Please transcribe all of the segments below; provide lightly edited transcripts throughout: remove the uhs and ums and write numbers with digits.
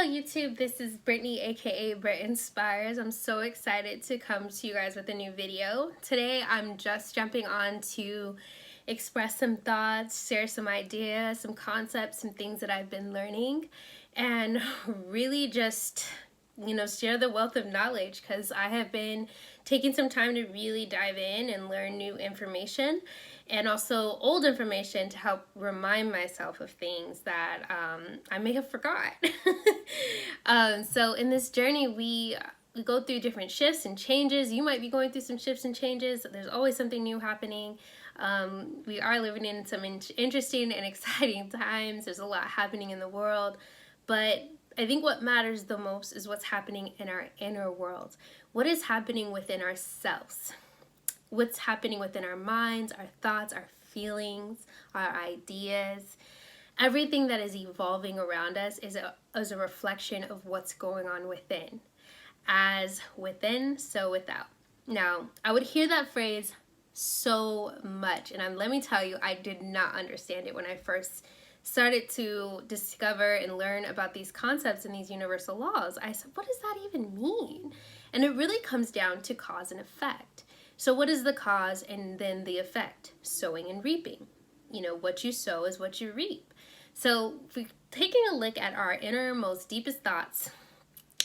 YouTube, this is Brittany aka Brit Inspires. I'm so excited to come to you guys with a new video. Today I'm just jumping on to express some thoughts, share some ideas, some concepts, some things that I've been learning, and really just share the wealth of knowledge, because I have been taking some time to really dive in and learn new information and also old information to help remind myself of things that I may have forgot. So in this journey, we go through different shifts and changes. You might be going through some shifts and changes. There's always something new happening. We are living in some interesting and exciting times. There's a lot happening in the world, but I think what matters the most is what's happening in our inner world. What is happening within ourselves? What's happening within our minds, our thoughts, our feelings, our ideas. Everything that is evolving around us is a reflection of what's going on within. As within, so without. Now, I would hear that phrase so much, and let me tell you, I did not understand it when I first started to discover and learn about these concepts and these universal laws. I said, what does that even mean? And it really comes down to cause and effect. So what is the cause and then the effect? Sowing and reaping. What you sow is what you reap. So if we're taking a look at our innermost, deepest thoughts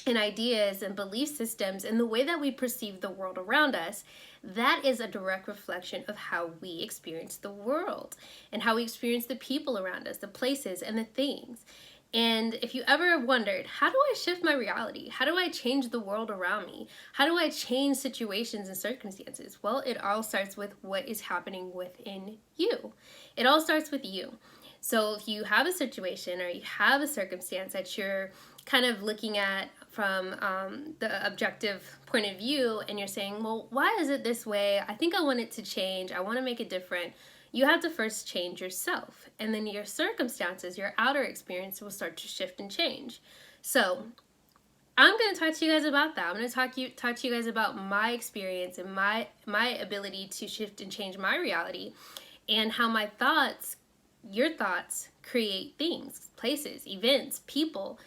and ideas and belief systems and the way that we perceive the world around us, that is a direct reflection of how we experience the world and how we experience the people around us, the places and the things. And if you ever wondered, how do I shift my reality? How do I change the world around me? How do I change situations and circumstances? Well, it all starts with what is happening within you. It all starts with you. So if you have a situation or you have a circumstance that you're kind of looking at from the objective point of view, and you're saying, well, why is it this way? I think I want it to change. I want to make it different. You have to first change yourself, and then your circumstances, your outer experience will start to shift and change. So I'm going to talk to you guys about that. I'm going to talk to you guys about my experience and my ability to shift and change my reality, and how my thoughts, your thoughts, create things, places, events, people,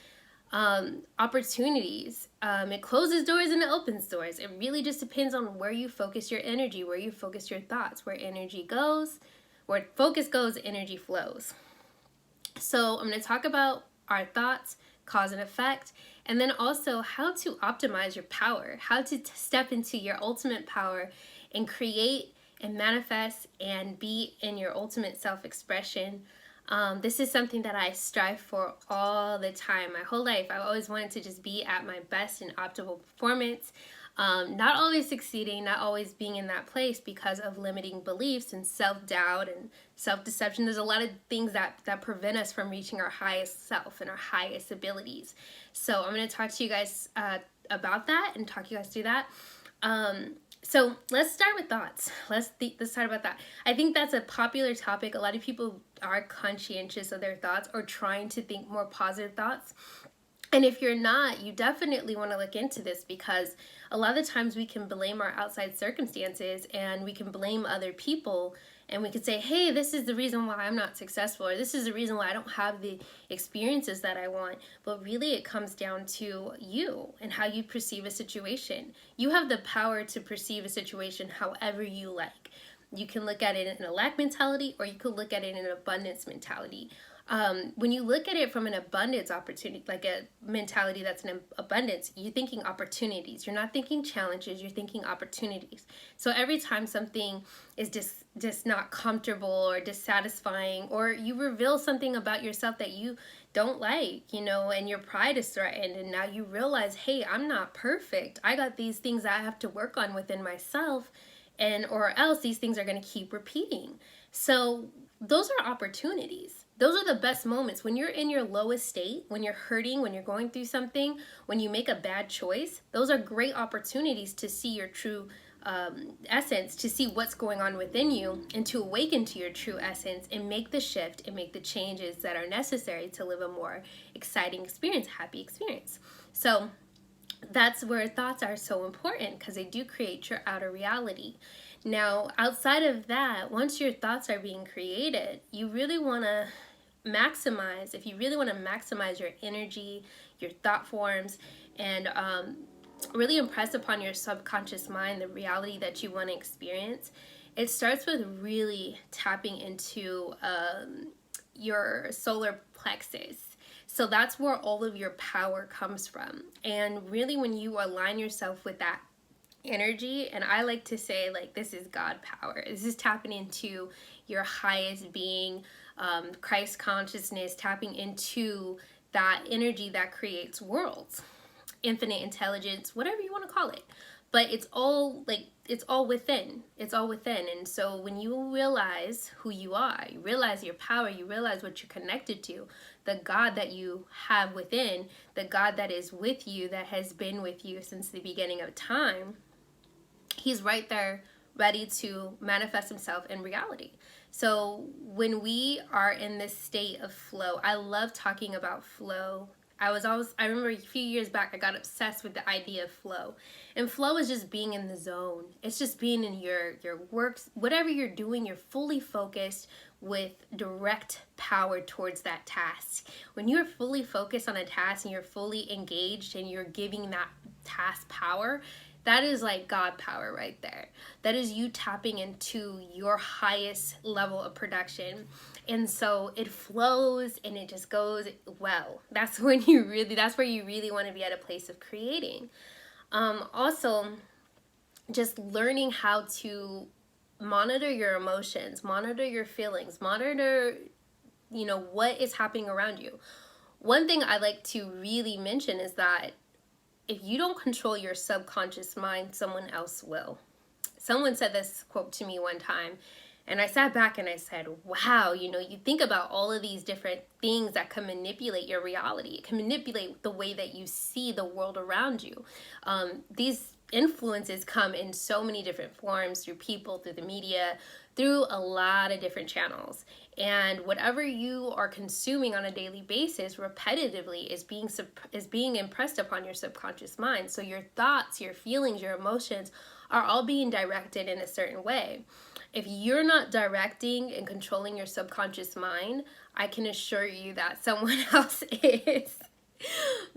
opportunities. It closes doors and it opens doors. It really just depends on where you focus your energy, where you focus your thoughts. Where energy goes, where focus goes, energy flows. So I'm going to talk about our thoughts, cause and effect, and then also how to optimize your power, how to step into your ultimate power and create and manifest and be in your ultimate self-expression. This is something that I strive for all the time. My whole life, I've always wanted to just be at my best and optimal performance. Not always succeeding, not always being in that place because of limiting beliefs and self-doubt and self-deception. There's a lot of things that prevent us from reaching our highest self and our highest abilities. So I'm going to talk to you guys about that and talk you guys through that. So let's start with thoughts. Let's start about that. I think that's a popular topic. A lot of people are conscientious of their thoughts or trying to think more positive thoughts. And if you're not, you definitely want to look into this, because a lot of the times we can blame our outside circumstances and we can blame other people, and we could say, hey, this is the reason why I'm not successful, or this is the reason why I don't have the experiences that I want. But really it comes down to you and how you perceive a situation. You have the power to perceive a situation however you like. You can look at it in a lack mentality, or you could look at it in an abundance mentality. When you look at it from an abundance opportunity, like a mentality that's in abundance, you're thinking opportunities. You're not thinking challenges, you're thinking opportunities. So every time something is just not comfortable or dissatisfying, or you reveal something about yourself that you don't like, and your pride is threatened, and now you realize, hey, I'm not perfect. I got these things that I have to work on within myself, or else these things are going to keep repeating. So those are opportunities. Those are the best moments. When you're in your lowest state, when you're hurting, when you're going through something, when you make a bad choice, those are great opportunities to see your true essence, to see what's going on within you, and to awaken to your true essence and make the shift and make the changes that are necessary to live a more exciting experience, happy experience. So that's where thoughts are so important, because they do create your outer reality. Now, outside of that, once your thoughts are being created, you really want to maximize, if you really want to maximize your energy, your thought forms, and really impress upon your subconscious mind the reality that you want to experience, it starts with really tapping into your solar plexus. So that's where all of your power comes from. And really, when you align yourself with that energy, and I like to say, like, this is God power. This is tapping into your highest being, Christ consciousness, tapping into that energy that creates worlds, infinite intelligence, whatever you want to call it. But it's all within. It's all within. And so when you realize who you are, you realize your power, you realize what you're connected to, the God that you have within, the God that is with you, that has been with you since the beginning of time, he's right there ready to manifest himself in reality. So when we are in this state of flow, I love talking about flow. I remember a few years back, I got obsessed with the idea of flow. And flow is just being in the zone. It's just being in your works, whatever you're doing, you're fully focused with direct power towards that task. When you're fully focused on a task and you're fully engaged and you're giving that task power, that is like God power right there. That is you tapping into your highest level of production. And so it flows and it just goes well. That's where you really want to be at a place of creating. Also, just learning how to monitor your emotions, monitor your feelings, monitor, what is happening around you. One thing I like to really mention is that if you don't control your subconscious mind, someone else will. Someone said this quote to me one time, and I sat back and I said, wow, you think about all of these different things that can manipulate your reality. It can manipulate the way that you see the world around you. These influences come in so many different forms, through people, through the media, through a lot of different channels. And whatever you are consuming on a daily basis repetitively is being impressed upon your subconscious mind. So your thoughts, your feelings, your emotions are all being directed in a certain way. If you're not directing and controlling your subconscious mind, I can assure you that someone else is.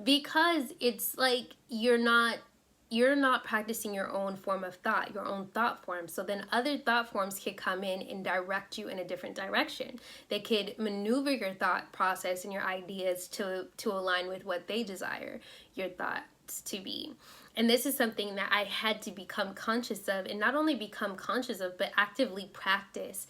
Because it's like you're not practicing your own form of thought, your own thought form. So then other thought forms could come in and direct you in a different direction. They could maneuver your thought process and your ideas to align with what they desire your thoughts to be. And this is something that I had to become conscious of, and not only become conscious of, but actively practice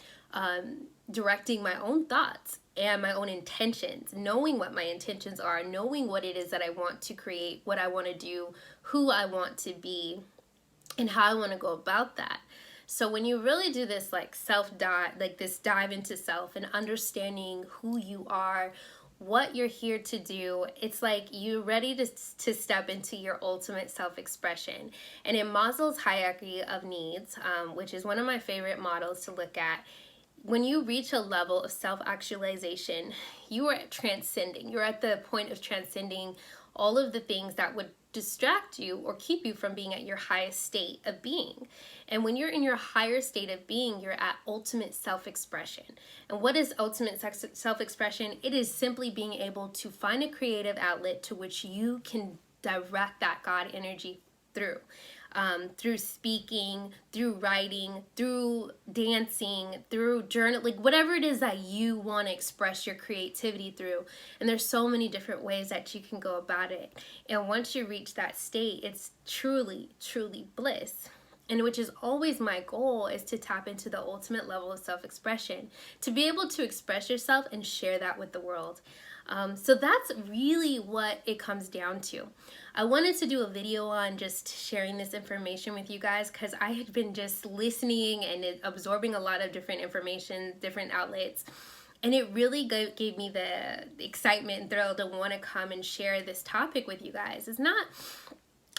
directing my own thoughts and my own intentions, knowing what my intentions are, knowing what it is that I want to create, what I want to do, who I want to be, and how I want to go about that. So when you really do this this dive into self and understanding who you are, what you're here to do, it's like you're ready to step into your ultimate self-expression. And in Maslow's hierarchy of needs, which is one of my favorite models to look at, when you reach a level of self-actualization, you are transcending. You're at the point of transcending all of the things that would distract you or keep you from being at your highest state of being. And when you're in your higher state of being, you're at ultimate self-expression. And what is ultimate self-expression? It is simply being able to find a creative outlet to which you can direct that God energy through. Through speaking, through writing, through dancing, through journaling, whatever it is that you want to express your creativity through. And there's so many different ways that you can go about it. And once you reach that state, it's truly, truly bliss. And which is always my goal, is to tap into the ultimate level of self-expression, to be able to express yourself and share that with the world. So that's really what it comes down to. I wanted to do a video on just sharing this information with you guys, because I had been just listening and absorbing a lot of different information, different outlets. And it really gave me the excitement and thrill to want to come and share this topic with you guys. It's not,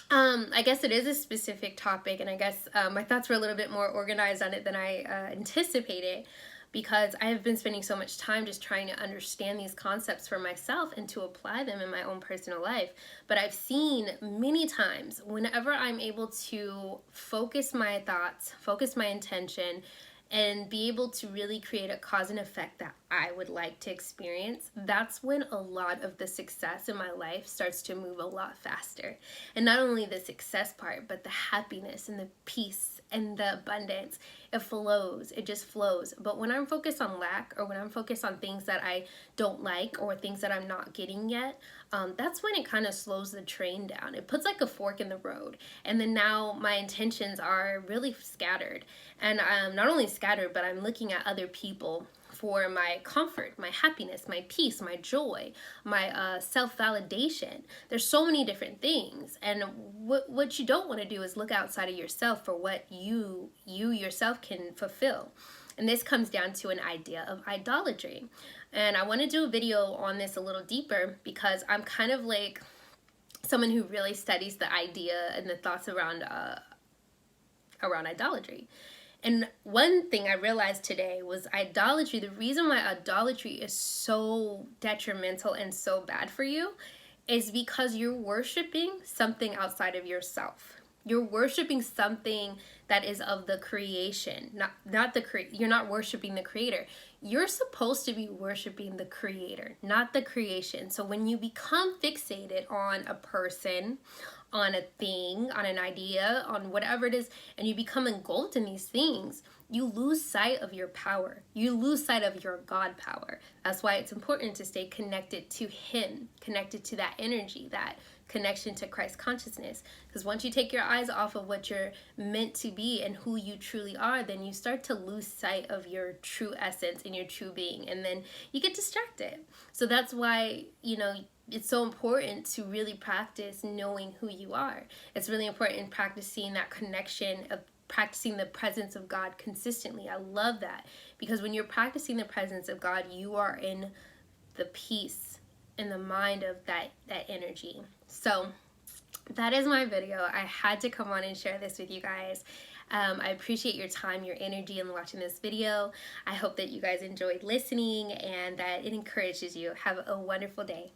I guess it is a specific topic, and I guess my thoughts were a little bit more organized on it than I anticipated, because I have been spending so much time just trying to understand these concepts for myself and to apply them in my own personal life. But I've seen many times, whenever I'm able to focus my thoughts, focus my intention, and be able to really create a cause and effect that I would like to experience, that's when a lot of the success in my life starts to move a lot faster. And not only the success part, but the happiness and the peace and the abundance, it flows, it just flows. But when I'm focused on lack, or when I'm focused on things that I don't like or things that I'm not getting yet, that's when it kind of slows the train down. It puts like a fork in the road, and then now my intentions are really scattered. And not only scattered, but I'm looking at other people for my comfort, my happiness, my peace, my joy, my self-validation. There's so many different things. And what you don't want to do is look outside of yourself for what you yourself can fulfill. And this comes down to an idea of idolatry. And I want to do a video on this a little deeper, because I'm kind of like someone who really studies the idea and the thoughts around idolatry. And one thing I realized today was idolatry. The reason why idolatry is so detrimental and so bad for you is because you're worshiping something outside of yourself. You're worshiping something that is of the creation, you're not worshiping the creator. You're supposed to be worshiping the creator, not the creation. So when you become fixated on a person, on a thing, on an idea, on whatever it is, and you become engulfed in these things, you lose sight of your power. You lose sight of your God power. That's why it's important to stay connected to Him, connected to that energy, that connection to Christ consciousness. Because once you take your eyes off of what you're meant to be and who you truly are, then you start to lose sight of your true essence and your true being, and then you get distracted. So that's why, it's so important to really practice knowing who you are. It's really important in practicing that connection of practicing the presence of God consistently. I love that, because when you're practicing the presence of God, you are in the peace in the mind of that energy. So that is my video. I had to come on and share this with you guys. I appreciate your time, your energy in watching this video. I hope that you guys enjoyed listening and that it encourages you. Have a wonderful day.